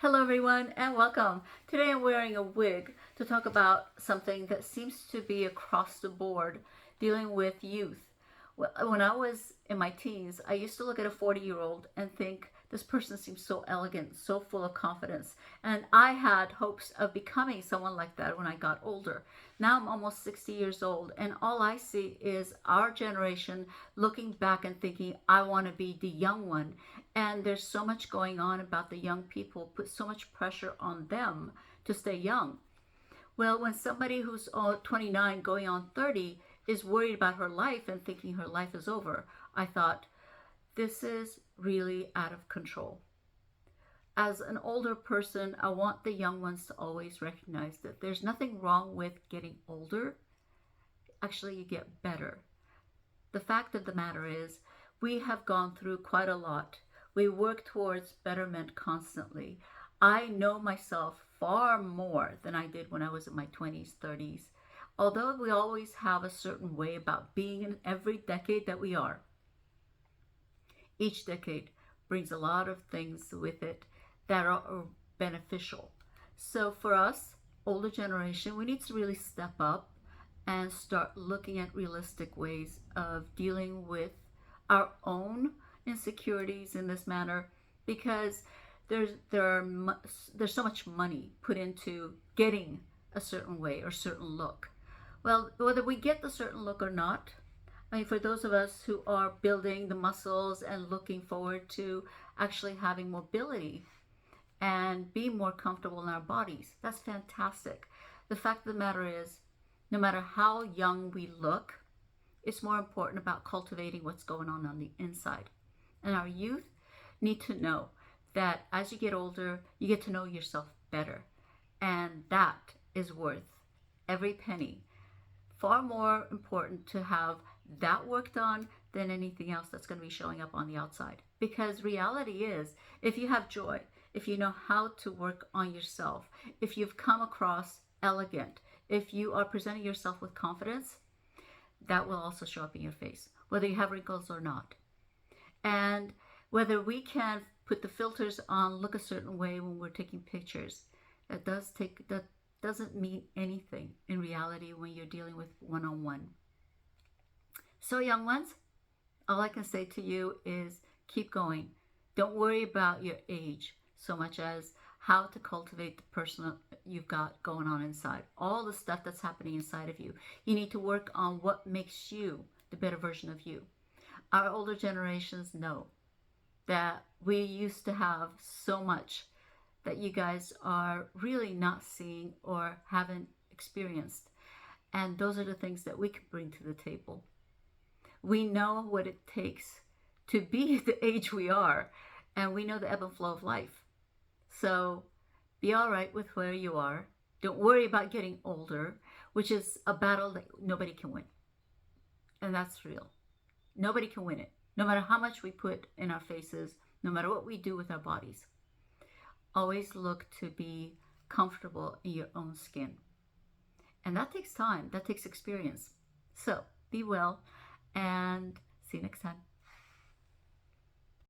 Hello everyone and welcome. Today I'm wearing a wig to talk about something that seems to be across the board dealing with youth. When I was in my teens, I used to look at a 40-year-old and think this person seems so elegant, so full of confidence. And I had hopes of becoming someone like that when I got older. Now I'm almost 60 years old and all I see is our generation looking back and thinking, I want to be the young one. And there's so much going on about the young people, put so much pressure on them to stay young. Well, when somebody who's 29 going on 30 is worried about her life and thinking her life is over, I thought, this is really out of control. As an older person, I want the young ones to always recognize that there's nothing wrong with getting older. Actually, you get better. The fact of the matter is, we have gone through quite a lot. We work towards betterment constantly. I know myself far more than I did when I was in my 20s, 30s. Although we always have a certain way about being in every decade that we are, each decade brings a lot of things with it that are beneficial. So for us, older generation, we need to really step up and start looking at realistic ways of dealing with our own insecurities in this manner, because there's so much money put into getting a certain way or certain look. Well, whether we get the certain look or not, I mean, for those of us who are building the muscles and looking forward to actually having mobility and being more comfortable in our bodies, that's fantastic. The fact of the matter is, no matter how young we look, it's more important about cultivating what's going on the inside. And our youth need to know that as you get older, you get to know yourself better. And that is worth every penny. Far more important to have that work done than anything else that's going to be showing up on the outside. Because reality is, if you have joy, if you know how to work on yourself, if you've come across elegant, if you are presenting yourself with confidence, that will also show up in your face, whether you have wrinkles or not. And whether we can put the filters on, look a certain way when we're taking pictures, that doesn't mean anything in reality when you're dealing with one-on-one. So young ones, all I can say to you is keep going. Don't worry about your age so much as how to cultivate the person you've got going on inside. All the stuff that's happening inside of you. You need to work on what makes you the better version of you. Our older generations know that we used to have so much that you guys are really not seeing or haven't experienced. And those are the things that we can bring to the table. We know what it takes to be the age we are, and we know the ebb and flow of life. So be all right with where you are. Don't worry about getting older, which is a battle that nobody can win. And that's real. Nobody can win it, no matter how much we put in our faces, no matter what we do with our bodies. Always look to be comfortable in your own skin. And that takes time, that takes experience. So be well and see you next time.